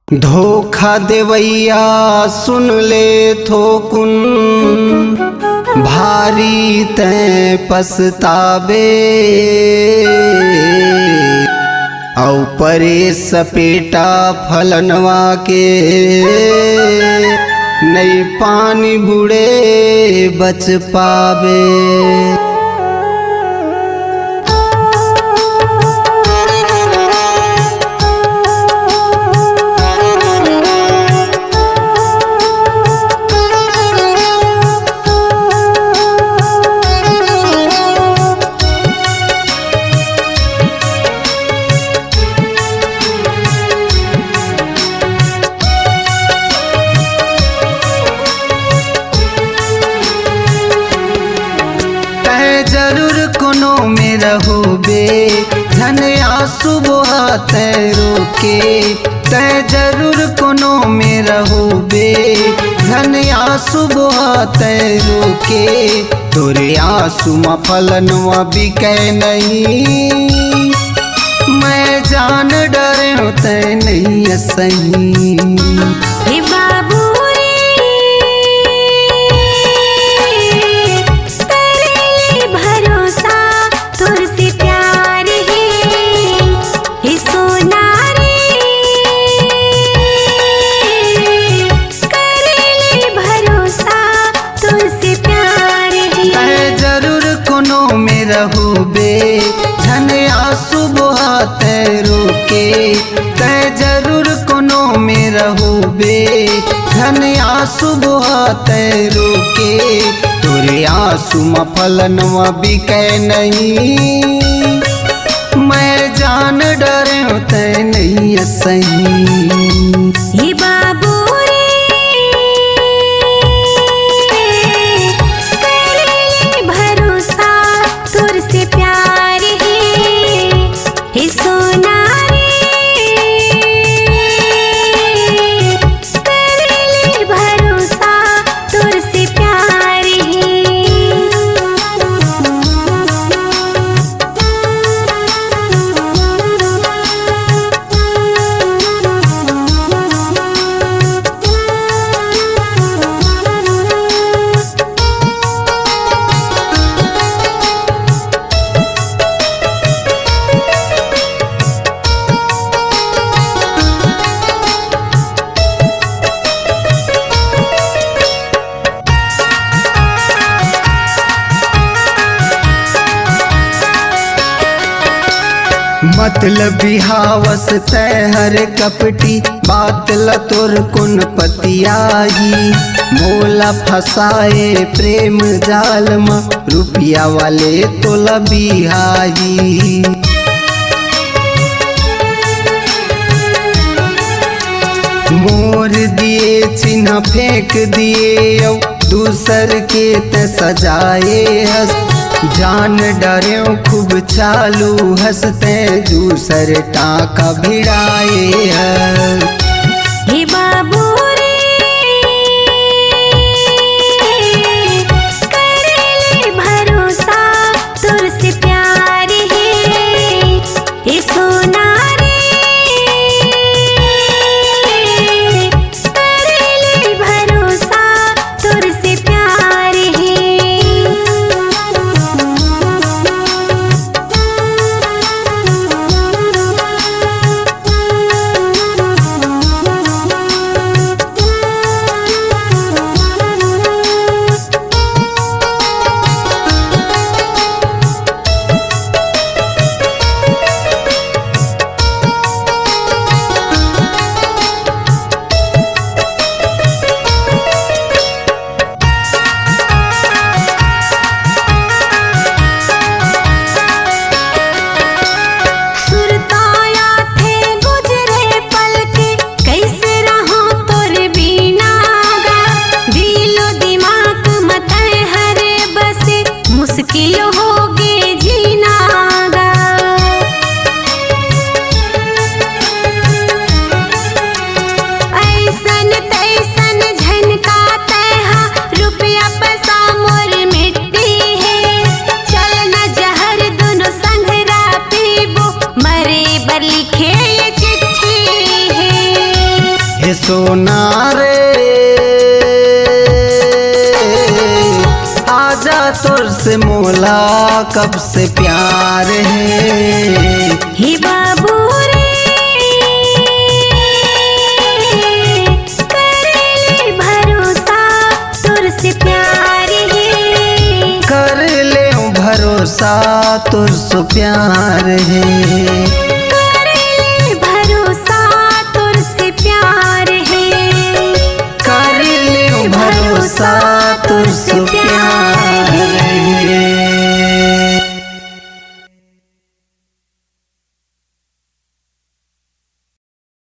धोखा देवैया सुन ले थोकुन भारी तैं पछतावे औ परे सपेटा फलनवा के नहीं पानी बुड़े बच पावे। जरूर कोनो में रहोबे धन आंसू बहाते रोके, तै जरूर कोनो में रहोबे धन आंसू बहाते रोके। तोरे आंसू में फलनवा बिकै नहीं, मैं जान डरे तै नहीं सही। रहोबे धन आंसू बहाते रोके, तै जरूर कोनो में रहोबे धन आंसू बहाते रोके। तोरे आंसू में फलनवा बिकै नहीं, मैं जान डरे तै नहीं सही। बाबू मतलब बिहावस तै हर कपटी बात लतोर कुन पतियाही। मोला फसाए प्रेम जाल में रुपया वाले तोला बिहाही। मोर दिए चिन्ह फेंक दिए दूसर के ते सजाए हंस, जान डरे खूब चालू हंसते दूसर टाका भिड़ाए है। बाबू करेले भरोसा तुर से प्यार है सोना रे, करेले भरोसा तुर से प्यार है। पर लिखे ये चिट्ठी है। कब से प्यार है। हे बाबू रे कर ले भरोसा तुरसे प्यार है। कर ले भरोसा तुरसे प्यार है।